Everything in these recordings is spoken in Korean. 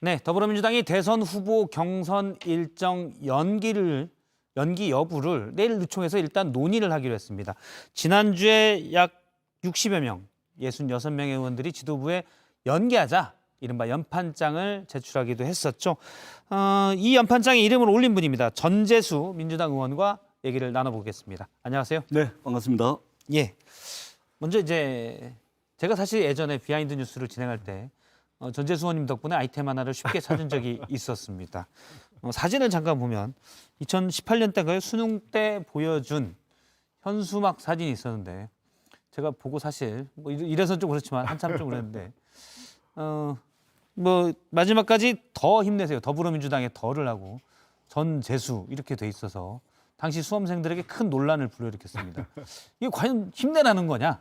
네, 더불어민주당이 대선 후보 경선 일정 연기 여부를 내일 의총에서 일단 논의를 하기로 했습니다. 지난주에 약 60여 명, 66명의 의원들이 지도부에 연기하자 이른바 연판장을 제출하기도 했었죠. 이 연판장에 이름을 올린 분입니다. 전재수 민주당 의원과 얘기를 나눠보겠습니다. 안녕하세요. 네, 반갑습니다. 예. 먼저 이제 제가 사실 예전에 비하인드 뉴스를 진행할 때 전재수 의원님 덕분에 아이템 하나를 쉽게 찾은 적이 있었습니다. 사진을 잠깐 보면 2018년 때인가요? 수능 때 보여준 현수막 사진이 있었는데 제가 보고 사실 뭐 이래서 좀 그렇지만 한참 좀 그랬는데 뭐 마지막까지 더 힘내세요. 더불어민주당에 더를 하고 전재수 이렇게 돼 있어서 당시 수험생들에게 큰 논란을 불러일으켰습니다. 이게 과연 힘내라는 거냐?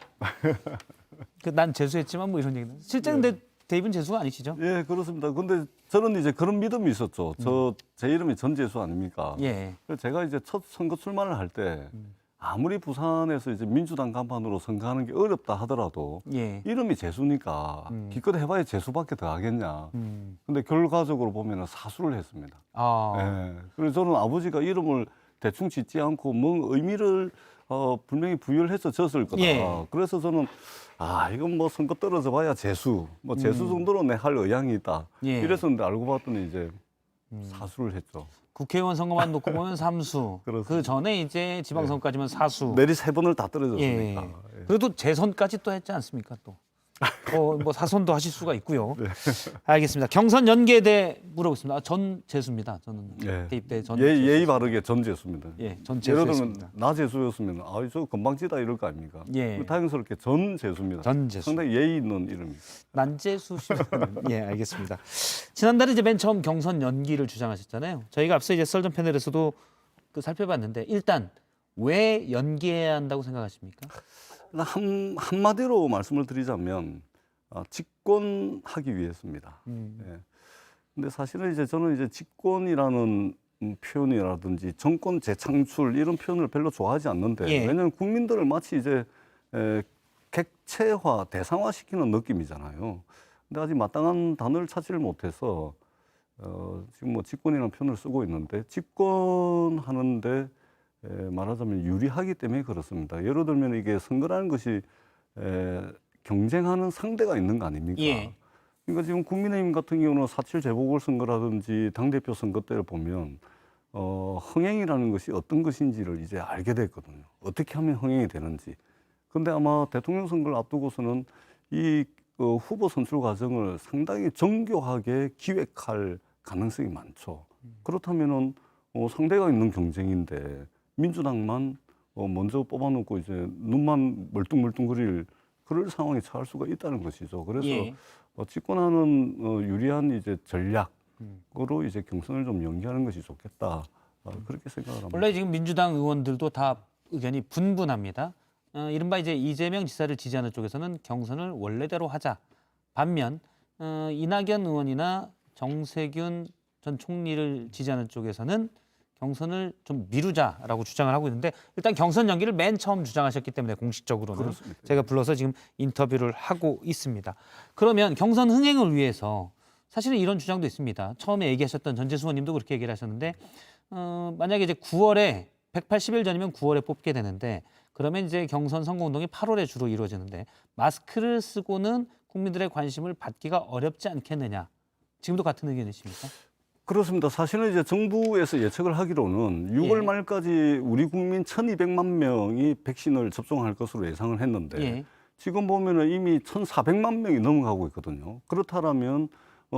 난 재수했지만 뭐 이런 얘기는 실제는 근데 대입은 재수가 아니시죠? 예, 그렇습니다. 근데 저는 이제 그런 믿음이 있었죠. 제 이름이 전재수 아닙니까? 예. 그래서 제가 이제 첫 선거 출마를 할 때 아무리 부산에서 이제 민주당 간판으로 선거하는 게 어렵다 하더라도 예. 이름이 재수니까 기껏 해봐야 재수밖에 더 하겠냐. 근데 결과적으로 보면은 사수를 했습니다. 아. 예. 그래서 저는 아버지가 이름을 대충 짓지 않고 뭔 의미를 분명히 부여를 해서 졌을 거다. 예. 그래서 저는 이건 뭐 선거 떨어져 봐야 재수, 뭐 재수 정도로 내 할 의향이 있다. 예. 이랬었는데 알고 봤더니 이제 사수를 했죠. 국회의원 선거만 놓고 보면 삼수. 그렇습니다. 그 전에 이제 지방선거까지면 사수. 내리 3번을 다 예. 떨어졌으니까. 예. 그래도 재선까지 또 했지 않습니까? 또. 뭐 사선도 하실 수가 있고요. 네. 알겠습니다. 경선 연계에 대해 물어보겠습니다. 전재수입니다. 저는 예. 대입 전 예의 바르게 전재수입니다. 예, 예를 들면 전재수였습니다. 나 재수였으면 저 금방지다 이럴 거 아닙니까? 예. 다행스럽게 전재수입니다. 전재수. 상당히 예의 있는 이름입니다. 난재수 씨. 예, 알겠습니다. 지난달에 이제 맨 처음 경선 연기를 주장하셨잖아요. 저희가 앞서 이제 썰전 패널에서도 살펴봤는데 일단 왜 연기해야 한다고 생각하십니까? 한마디로 말씀을 드리자면 집권하기 위해서입니다. 예. 근데 사실은 이제 저는 이제 집권이라는 표현이라든지 정권 재창출 이런 표현을 별로 좋아하지 않는데 예. 왜냐하면 국민들을 마치 이제 객체화, 대상화시키는 느낌이잖아요. 근데 아직 마땅한 단어를 찾지를 못해서 지금 뭐 집권이라는 표현을 쓰고 있는데 집권하는데 말하자면 유리하기 때문에 그렇습니다. 예를 들면 이게 선거라는 것이 경쟁하는 상대가 있는 거 아닙니까? 예. 그러니까 지금 국민의힘 같은 경우는 4.7 재보궐선거라든지 당대표 선거 때를 보면 흥행이라는 것이 어떤 것인지를 이제 알게 됐거든요. 어떻게 하면 흥행이 되는지. 근데 아마 대통령 선거를 앞두고서는 이 후보 선출 과정을 상당히 정교하게 기획할 가능성이 많죠. 그렇다면은 상대가 있는 경쟁인데 민주당만 먼저 뽑아놓고 이제 눈만 멀뚱멀뚱거릴 그럴 상황에 처할 수가 있다는 것이죠. 그래서 예. 집권하는 유리한 이제 전략으로 이제 경선을 좀 연기하는 것이 좋겠다. 그렇게 생각을 합니다. 원래 지금 민주당 의원들도 다 의견이 분분합니다. 이른바 이제 이재명 지사를 지지하는 쪽에서는 경선을 원래대로 하자. 반면 이낙연 의원이나 정세균 전 총리를 지지하는 쪽에서는 경선을 좀 미루자라고 주장을 하고 있는데 일단 경선 연기를 맨 처음 주장하셨기 때문에 공식적으로는 그렇습니다. 제가 불러서 지금 인터뷰를 하고 있습니다. 그러면 경선 흥행을 위해서 사실은 이런 주장도 있습니다. 처음에 얘기하셨던 전재수 의원님도 그렇게 얘기를 하셨는데 만약에 이제 9월에 180일 전이면 9월에 뽑게 되는데 그러면 이제 경선 선거운동이 8월에 주로 이루어지는데 마스크를 쓰고는 국민들의 관심을 받기가 어렵지 않겠느냐. 지금도 같은 의견이십니까? 그렇습니다. 사실은 이제 정부에서 예측을 하기로는 6월 예. 말까지 우리 국민 1,200만 명이 백신을 접종할 것으로 예상을 했는데 예. 지금 보면은 이미 1,400만 명이 넘어가고 있거든요. 그렇다면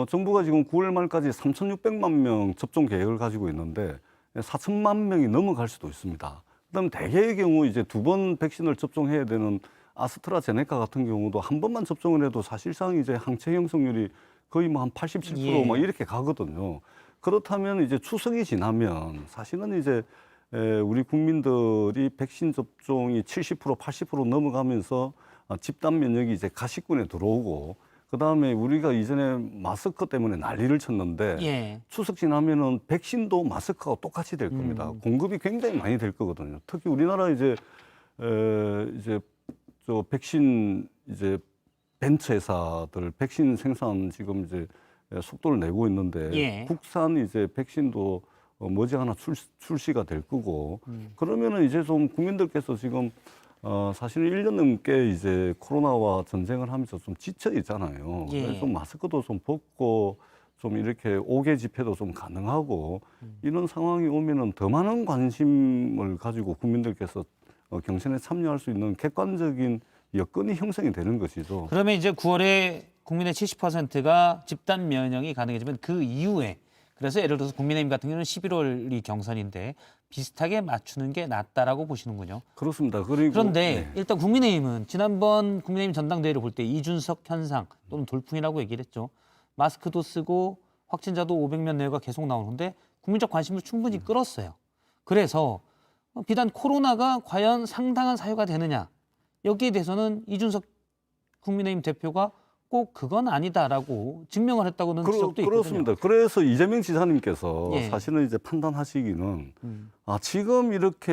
정부가 지금 9월 말까지 3,600만 명 접종 계획을 가지고 있는데 4천만 명이 넘어갈 수도 있습니다. 그다음 대개의 경우 이제 2번 백신을 접종해야 되는 아스트라제네카 같은 경우도 한 번만 접종을 해도 사실상 이제 항체 형성률이 거의 뭐 한 87% 예. 막 이렇게 가거든요. 그렇다면 이제 추석이 지나면 사실은 이제 우리 국민들이 백신 접종이 70% 80% 넘어가면서 집단 면역이 이제 가시권에 들어오고 그다음에 우리가 이전에 마스크 때문에 난리를 쳤는데 예. 추석 지나면은 백신도 마스크가 똑같이 될 겁니다. 공급이 굉장히 많이 될 거거든요. 특히 우리나라 이제 저 백신 이제 벤처 회사들 백신 생산 지금 이제 속도를 내고 있는데 예. 국산 이제 백신도 머지않아 출시가 될 거고 그러면은 이제 좀 국민들께서 지금 사실은 1년 넘게 이제 코로나와 전쟁을 하면서 좀 지쳐 있잖아요. 예. 그래서 좀 마스크도 좀 벗고 좀 이렇게 5개 집회도 좀 가능하고 이런 상황이 오면은 더 많은 관심을 가지고 국민들께서 경선에 참여할 수 있는 객관적인 여건이 형성이 되는 것이죠. 그러면 이제 9월에 국민의 70%가 집단 면역이 가능해지면 그 이후에 그래서 예를 들어서 국민의힘 같은 경우는 11월이 경선인데 비슷하게 맞추는 게 낫다라고 보시는군요. 그렇습니다. 그리고 그런데 네. 일단 국민의힘은 지난번 국민의힘 전당대회를 볼 때 이준석 현상 또는 돌풍이라고 얘기를 했죠. 마스크도 쓰고 확진자도 500명 내외가 계속 나오는데 국민적 관심을 충분히 끌었어요. 그래서 비단 코로나가 과연 상당한 사유가 되느냐 여기에 대해서는 이준석 국민의힘 대표가 꼭 그건 아니다라고 증명을 했다고는 지적도 있거든요. 그렇습니다. 그래서 이재명 지사님께서 예. 사실은 이제 판단하시기는 지금 이렇게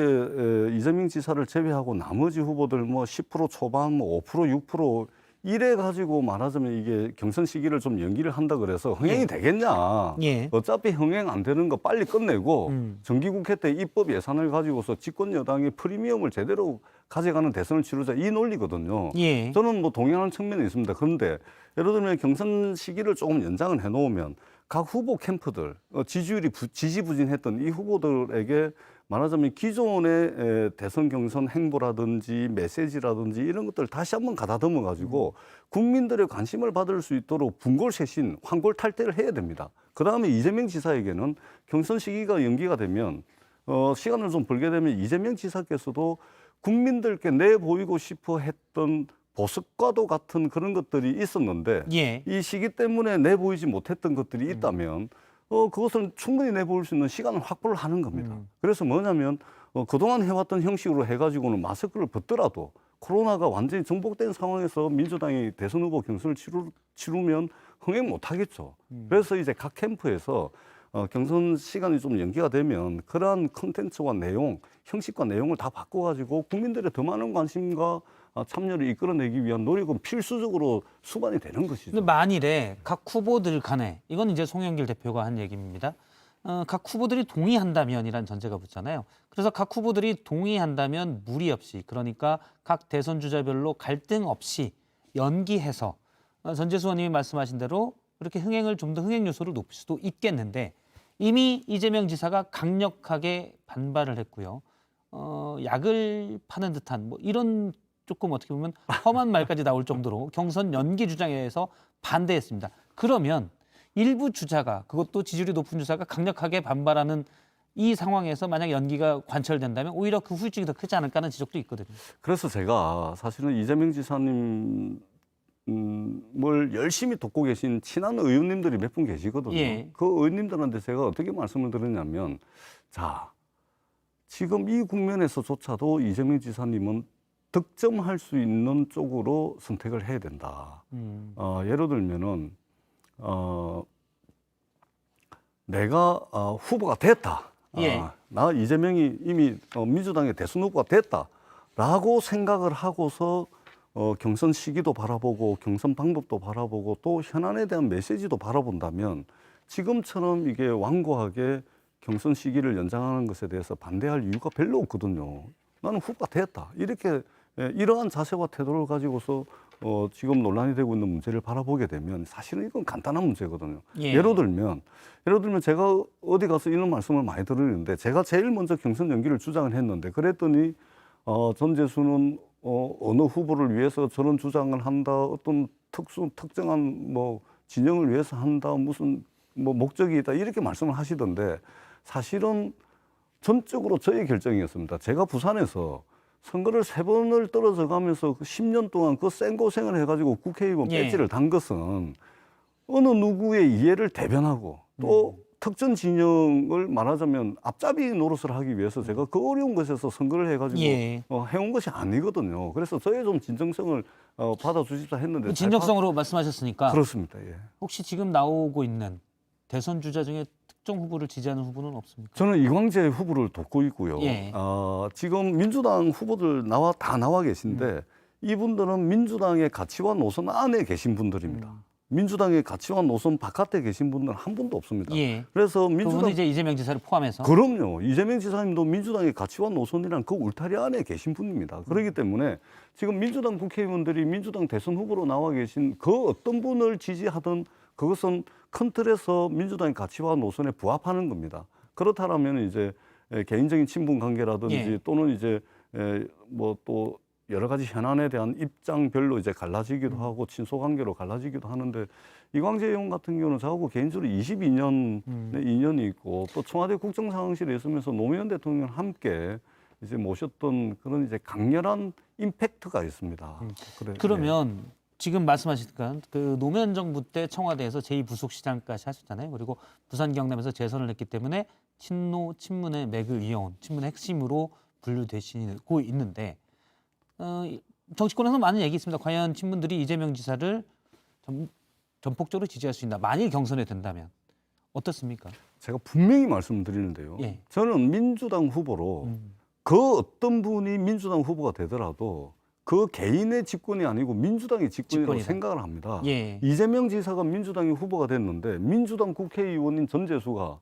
이재명 지사를 제외하고 나머지 후보들 뭐 10% 초반, 뭐 5%, 6% 이래 가지고 말하자면 이게 경선 시기를 좀 연기를 한다 그래서 흥행이 예. 되겠냐? 예. 어차피 흥행 안 되는 거 빨리 끝내고 정기국회 때 입법 예산을 가지고서 집권 여당이 프리미엄을 제대로 가져가는 대선을 치르자 이 논리거든요. 예. 저는 뭐 동의하는 측면이 있습니다. 그런데 예를 들면 경선 시기를 조금 연장을 해놓으면 각 후보 캠프들 지지율이 지지부진했던 이 후보들에게 말하자면 기존의 대선 경선 행보라든지 메시지라든지 이런 것들 다시 한번 가다듬어 가지고 국민들의 관심을 받을 수 있도록 분골쇄신, 환골탈태를 해야 됩니다. 그다음에 이재명 지사에게는 경선 시기가 연기가 되면 시간을 좀 벌게 되면 이재명 지사께서도 국민들께 내보이고 싶어 했던 보석과도 같은 그런 것들이 있었는데 예. 이 시기 때문에 내보이지 못했던 것들이 있다면 그것을 충분히 내보일 수 있는 시간을 확보를 하는 겁니다. 그래서 뭐냐면 그동안 해왔던 형식으로 해가지고는 마스크를 벗더라도 코로나가 완전히 정복된 상황에서 민주당이 대선 후보 경선을 치르면 흥행 못하겠죠. 그래서 이제 각 캠프에서 경선 시간이 좀 연기가 되면 그러한 컨텐츠와 내용, 형식과 내용을 다 바꿔가지고 국민들의 더 많은 관심과 참여를 이끌어내기 위한 노력은 필수적으로 수반이 되는 것이죠. 근데 만일에 각 후보들 간에 이건 이제 송영길 대표가 한 얘기입니다. 각 후보들이 동의한다면이란 전제가 붙잖아요. 그래서 각 후보들이 동의한다면 무리 없이 그러니까 각 대선 주자별로 갈등 없이 연기해서 전재수 의원님이 말씀하신 대로 그렇게 흥행을 좀 더 흥행 요소를 높일 수도 있겠는데 이미 이재명 지사가 강력하게 반발을 했고요. 약을 파는 듯한 뭐 이런 조금 어떻게 보면 험한 말까지 나올 정도로 경선 연기 주장에서 반대했습니다. 그러면 일부 주자가 그것도 지지율이 높은 주자가 강력하게 반발하는 이 상황에서 만약 연기가 관철된다면 오히려 그 후유증이 더 크지 않을까 하는 지적도 있거든요. 그래서 제가 사실은 이재명 지사님 뭘 열심히 돕고 계신 친한 의원님들이 몇 분 계시거든요. 예. 그 의원님들한테 제가 어떻게 말씀을 드렸냐면 자 지금 이 국면에서조차도 이재명 지사님은 득점할 수 있는 쪽으로 선택을 해야 된다. 예를 들면은 내가 후보가 됐다. 예. 나 이재명이 이미 민주당의 대선 후보가 됐다라고 생각을 하고서 경선 시기도 바라보고 경선 방법도 바라보고 또 현안에 대한 메시지도 바라본다면 지금처럼 이게 완고하게 경선 시기를 연장하는 것에 대해서 반대할 이유가 별로 없거든요. 나는 후보가 됐다. 이렇게 이러한 자세와 태도를 가지고서 지금 논란이 되고 있는 문제를 바라보게 되면 사실은 이건 간단한 문제거든요. 예. 예를 들면 제가 어디 가서 이런 말씀을 많이 들었는데 제가 제일 먼저 경선 연기를 주장을 했는데 그랬더니 전재수는 어느 후보를 위해서 저런 주장을 한다, 어떤 특정한 뭐 진영을 위해서 한다, 무슨 뭐 목적이 있다 이렇게 말씀을 하시던데 사실은 전적으로 저의 결정이었습니다. 제가 부산에서 선거를 3번을 떨어져 가면서 10년 동안 그 생고생을 해가지고 국회의원 예. 배지를 단 것은 어느 누구의 이해를 대변하고 또 특정 진영을 말하자면 앞잡이 노릇을 하기 위해서 제가 그 어려운 것에서 선거를 해가지고 예. 해온 것이 아니거든요. 그래서 저의 좀 진정성을 받아주십사 했는데 진정성으로 말씀하셨으니까 그렇습니다. 예. 혹시 지금 나오고 있는 대선 주자 중에 특정 후보를 지지하는 후보는 없습니까? 저는 이광재 후보를 돕고 있고요. 예. 지금 민주당 후보들 다 나와 계신데 이분들은 민주당의 가치와 노선 안에 계신 분들입니다. 민주당의 가치와 노선 바깥에 계신 분들은 한 분도 없습니다. 예. 그래서 그분은 민주당 이제 이재명 지사를 포함해서. 그럼요. 이재명 지사님도 민주당의 가치와 노선이란 그 울타리 안에 계신 분입니다. 그렇기 때문에 지금 민주당 국회의원들이 민주당 대선 후보로 나와 계신 그 어떤 분을 지지하든 그것은 큰 틀에서 민주당의 가치와 노선에 부합하는 겁니다. 그렇다면 이제 개인적인 친분 관계라든지 예. 또는 이제 뭐 또 여러 가지 현안에 대한 입장별로 이제 갈라지기도 하고 친소 관계로 갈라지기도 하는데 이광재 의원 같은 경우는 저하고 개인적으로 22년 인연이 있고 또 청와대 국정상황실에 있으면서 노무현 대통령과 함께 이제 모셨던 그런 이제 강렬한 임팩트가 있습니다. 그래, 그러면 지금 말씀하시니까 그 노무현 정부 때 청와대에서 제2부속시장까지 하셨잖아요. 그리고 부산 경남에서 재선을 했기 때문에 친노 친문의 맥을 이어온 친문의 핵심으로 분류되시고 있는데 정치권에서 많은 얘기 있습니다. 과연 친문들이 이재명 지사를 전폭적으로 지지할 수 있나? 만일 경선에 된다면 어떻습니까? 제가 분명히 말씀드리는데요. 예. 저는 민주당 후보로 그 어떤 분이 민주당 후보가 되더라도 그 개인의 직권이 아니고 민주당의 직권이라고 직권이다. 생각을 합니다. 예. 이재명 지사가 민주당의 후보가 됐는데 민주당 국회의원인 전재수가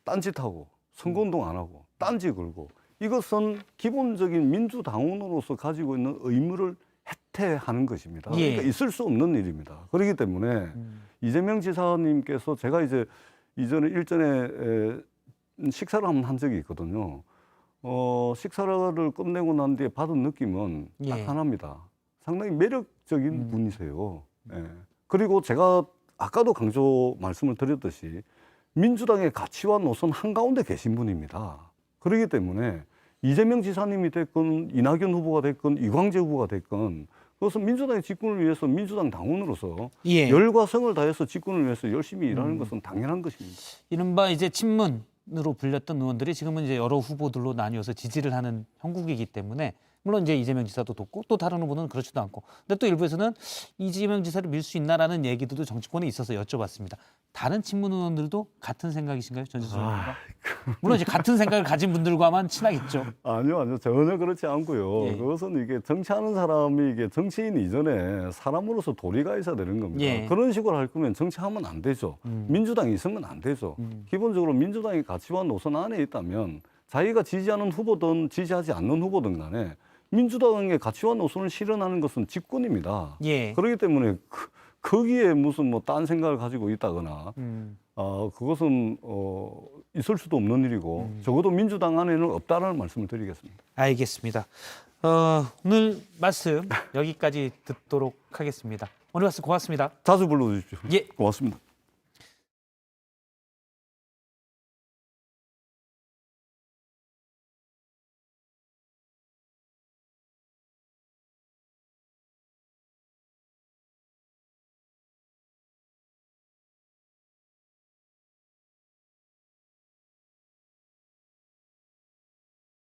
딴짓하고 선거운동 안 하고 딴지 걸고 이것은 기본적인 민주당원으로서 가지고 있는 의무를 해태하는 것입니다. 예. 그러니까 있을 수 없는 일입니다. 그렇기 때문에 이재명 지사님께서 제가 이제 이전에 일전에 식사를 한 적이 있거든요. 식사를 끝내고 난 뒤에 받은 느낌은 딱 예. 하나입니다. 상당히 매력적인 분이세요. 예. 그리고 제가 아까도 강조 말씀을 드렸듯이 민주당의 가치와 노선 한가운데 계신 분입니다. 그렇기 때문에 이재명 지사님이 됐건 이낙연 후보가 됐건 이광재 후보가 됐건 그것은 민주당의 직군을 위해서 민주당 당원으로서 예. 열과 성을 다해서 직군을 위해서 열심히 일하는 것은 당연한 것입니다. 이른바 이제 친문으로 불렸던 의원들이 지금은 이제 여러 후보들로 나뉘어서 지지를 하는 형국이기 때문에 물론 이제 이재명 지사도 돕고 또 다른 후보는 그렇지도 않고 근데 또 일부에서는 이재명 지사를 밀 수 있나라는 얘기들도 정치권에 있어서 여쭤봤습니다. 다른 친문 의원들도 같은 생각이신가요, 전재수 의원님과? 물론 이제 같은 생각을 가진 분들과만 친하겠죠. 아니요. 전혀 그렇지 않고요. 예. 그것은 이게 정치하는 사람이 이게 정치인 이전에 사람으로서 도리가 있어야 되는 겁니다. 예. 그런 식으로 할 거면 정치하면 안 되죠. 민주당이 있으면 안 되죠. 기본적으로 민주당의 가치와 노선 안에 있다면 자기가 지지하는 후보든 지지하지 않는 후보든 간에 민주당의 가치와 노선을 실현하는 것은 직권입니다. 예. 그렇기 때문에 거기에 무슨 뭐 딴 생각을 가지고 있다거나 그것은 있을 수도 없는 일이고 적어도 민주당 안에는 없다라는 말씀을 드리겠습니다. 알겠습니다. 오늘 말씀 여기까지 듣도록 하겠습니다. 오늘 말씀 고맙습니다. 자주 불러주십시오. 예. 고맙습니다.